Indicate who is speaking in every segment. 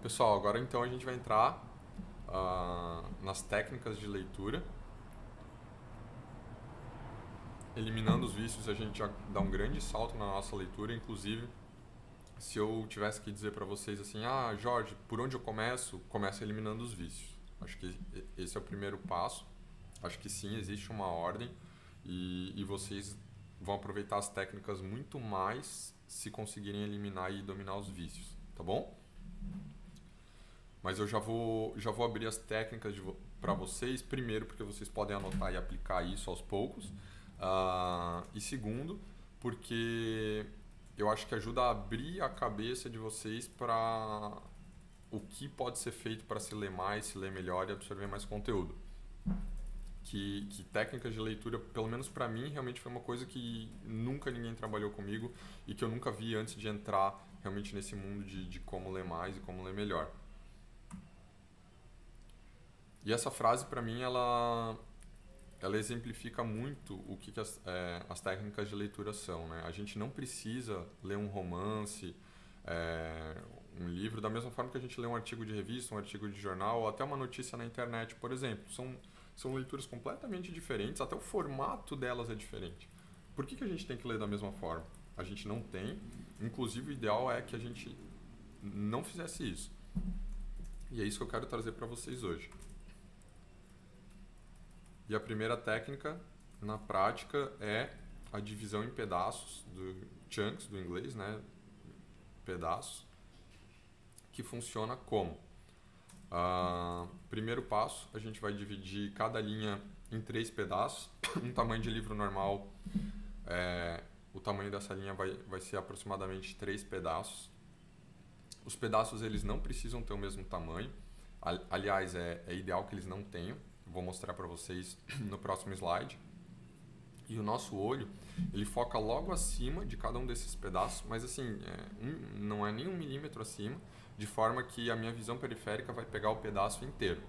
Speaker 1: Pessoal, agora então a gente vai entrar nas técnicas de leitura. Eliminando os vícios, a gente já dá um grande salto na nossa leitura. Inclusive, se eu tivesse que dizer para vocês assim, Jorge, por onde eu começo? Começa eliminando os vícios. Acho que esse é o primeiro passo. Acho que sim, existe uma ordem e vocês vão aproveitar as técnicas muito mais se conseguirem eliminar e dominar os vícios, tá bom? Mas eu já vou abrir as técnicas para vocês, primeiro porque vocês podem anotar e aplicar isso aos poucos, e segundo porque eu acho que ajuda a abrir a cabeça de vocês para o que pode ser feito para se ler mais, se ler melhor e absorver mais conteúdo. Que técnicas de leitura, pelo menos para mim, realmente foi uma coisa que nunca ninguém trabalhou comigo e que eu nunca vi antes de entrar realmente nesse mundo de como ler mais e como ler melhor. E essa frase, para mim, ela exemplifica muito o que as técnicas de leitura são. Né? A gente não precisa ler um romance, um livro, da mesma forma que a gente lê um artigo de revista, um artigo de jornal, ou até uma notícia na internet, por exemplo. São leituras completamente diferentes, até o formato delas é diferente. Por que a gente tem que ler da mesma forma? A gente não tem, inclusive o ideal é que a gente não fizesse isso. E é isso que eu quero trazer para vocês hoje. E a primeira técnica, na prática, é a divisão em pedaços, do chunks do inglês, né? Pedaços, que funciona como? Primeiro passo, a gente vai dividir cada linha em 3 pedaços. Um tamanho de livro normal, o tamanho dessa linha vai ser aproximadamente 3 pedaços. Os pedaços eles não precisam ter o mesmo tamanho. Aliás, é ideal que eles não tenham. Vou mostrar para vocês no próximo slide. E o nosso olho, ele foca logo acima de cada um desses pedaços, mas assim, não é nem 1 milímetro acima, de forma que a minha visão periférica vai pegar o pedaço inteiro.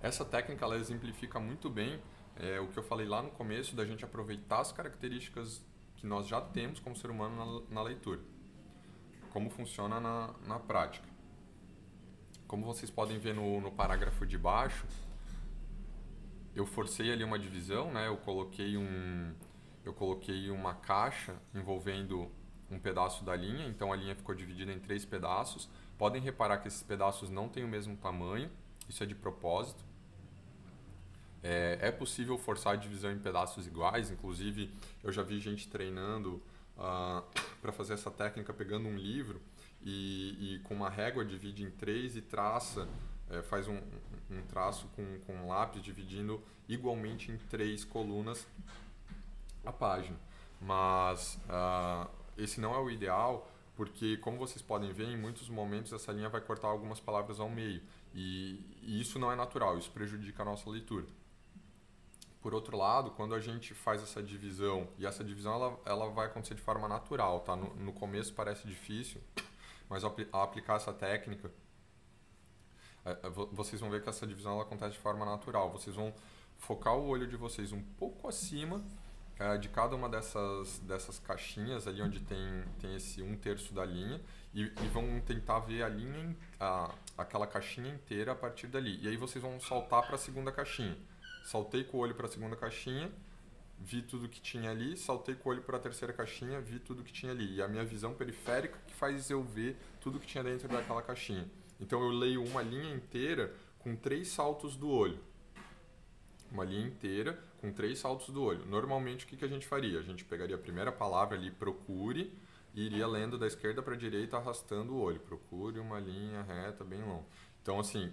Speaker 1: Essa técnica ela exemplifica muito bem o que eu falei lá no começo, da gente aproveitar as características que nós já temos como ser humano na leitura. Como funciona na prática. Como vocês podem ver no parágrafo de baixo, eu forcei ali uma divisão, né? Eu coloquei uma caixa envolvendo um pedaço da linha, então a linha ficou dividida em 3 pedaços. Podem reparar que esses pedaços não têm o mesmo tamanho, isso é de propósito. É possível forçar a divisão em pedaços iguais, inclusive eu já vi gente treinando para fazer essa técnica pegando um livro e com uma régua divide em 3 e traça, faz um traço com um lápis dividindo igualmente em 3 colunas a página. Mas esse não é o ideal, porque como vocês podem ver, em muitos momentos essa linha vai cortar algumas palavras ao meio e isso não é natural, isso prejudica a nossa leitura. Por outro lado, quando a gente faz essa divisão, e essa divisão ela vai acontecer de forma natural, tá? No começo parece difícil, mas ao aplicar essa técnica, vocês vão ver que essa divisão ela acontece de forma natural. Vocês vão focar o olho de vocês um pouco acima de cada uma dessas caixinhas ali onde tem esse 1/3 da linha e vão tentar ver a linha, aquela caixinha inteira a partir dali. E aí vocês vão saltar para a segunda caixinha. Saltei com o olho para a segunda caixinha, vi tudo que tinha ali, saltei com o olho para a terceira caixinha, vi tudo que tinha ali. E a minha visão periférica que faz eu ver tudo que tinha dentro daquela caixinha. Então eu leio uma linha inteira com 3 saltos do olho. Uma linha inteira com 3 saltos do olho. Normalmente o que a gente faria? A gente pegaria a primeira palavra ali, procure, e iria lendo da esquerda para a direita arrastando o olho. Procure uma linha reta bem longa. Então assim,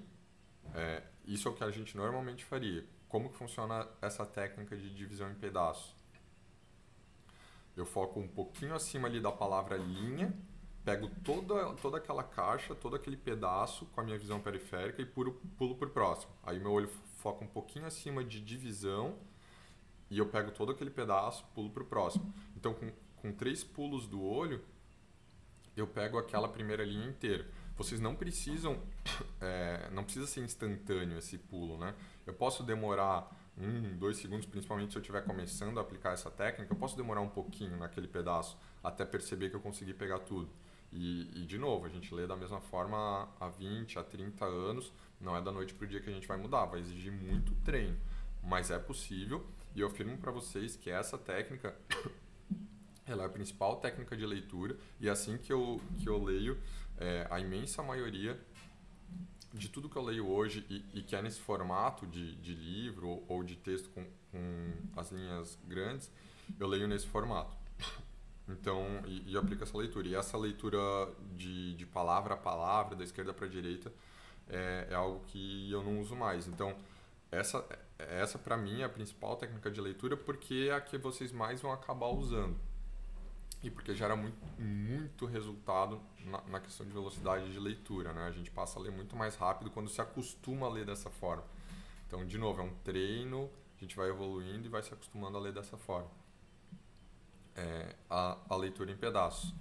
Speaker 1: isso é o que a gente normalmente faria. Como que funciona essa técnica de divisão em pedaços? Eu foco um pouquinho acima ali da palavra linha, pego toda aquela caixa, todo aquele pedaço com a minha visão periférica e pulo para o próximo. Aí meu olho foca um pouquinho acima de divisão e eu pego todo aquele pedaço, pulo para o próximo. Então com 3 pulos do olho, eu pego aquela primeira linha inteira. Vocês não precisam, não precisa ser instantâneo esse pulo, né? Eu posso demorar 2 segundos, principalmente se eu estiver começando a aplicar essa técnica, eu posso demorar um pouquinho naquele pedaço até perceber que eu consegui pegar tudo. De novo, a gente lê da mesma forma há 20, há 30 anos, não é da noite para o dia que a gente vai mudar, vai exigir muito treino, mas é possível e eu afirmo para vocês que essa técnica ela é a principal técnica de leitura e assim que eu leio, a imensa maioria de tudo que eu leio hoje e que é nesse formato de livro ou de texto com as linhas grandes, eu leio nesse formato. Então, eu aplico essa leitura. E essa leitura de palavra a palavra, da esquerda para a direita, é algo que eu não uso mais. Então, essa para mim é a principal técnica de leitura porque é a que vocês mais vão acabar usando. E porque gera muito resultado na questão de velocidade de leitura, né? A gente passa a ler muito mais rápido quando se acostuma a ler dessa forma. Então, de novo, é um treino, a gente vai evoluindo e vai se acostumando a ler dessa forma. A leitura em pedaços.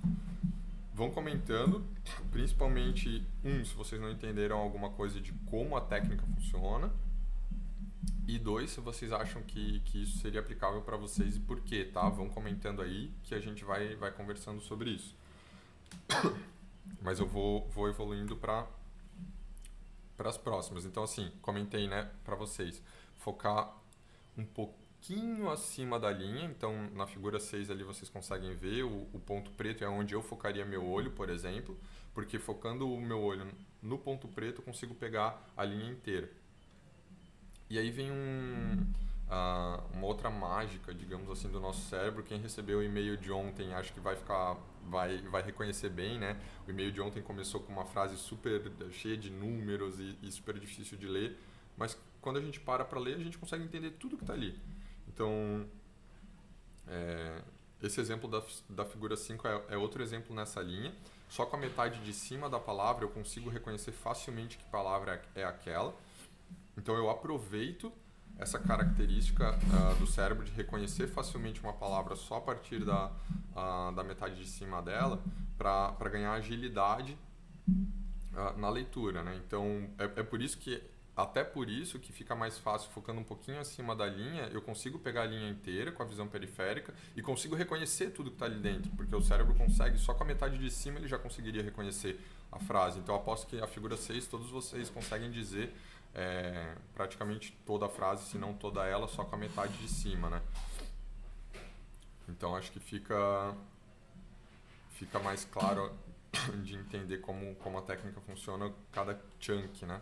Speaker 1: Vão comentando, principalmente, se vocês não entenderam alguma coisa de como a técnica funciona. E 2, se vocês acham que isso seria aplicável para vocês e por quê, tá? Vão comentando aí que a gente vai conversando sobre isso. Mas eu vou evoluindo para as próximas. Então, assim, comentei, né, para vocês. Focar um pouquinho acima da linha. Então, na figura 6 ali vocês conseguem ver o ponto preto é onde eu focaria meu olho, por exemplo. Porque focando o meu olho no ponto preto, eu consigo pegar a linha inteira. E aí vem uma outra mágica, digamos assim, do nosso cérebro. Quem recebeu o e-mail de ontem acho que vai reconhecer bem, né? O e-mail de ontem começou com uma frase super cheia de números e super difícil de ler, mas quando a gente para ler, a gente consegue entender tudo que está ali. Então, esse exemplo da figura 5 é outro exemplo nessa linha. Só com a metade de cima da palavra eu consigo reconhecer facilmente que palavra é aquela. Então eu aproveito essa característica do cérebro de reconhecer facilmente uma palavra só a partir da metade de cima dela para ganhar agilidade na leitura, né? Então até por isso que fica mais fácil focando um pouquinho acima da linha, eu consigo pegar a linha inteira com a visão periférica e consigo reconhecer tudo que está ali dentro, porque o cérebro consegue, só com a metade de cima ele já conseguiria reconhecer a frase. Então eu aposto que a figura 6 todos vocês conseguem dizer praticamente toda a frase, se não toda ela, só com a metade de cima, né? Então acho que fica mais claro de entender como a técnica funciona cada chunk, né?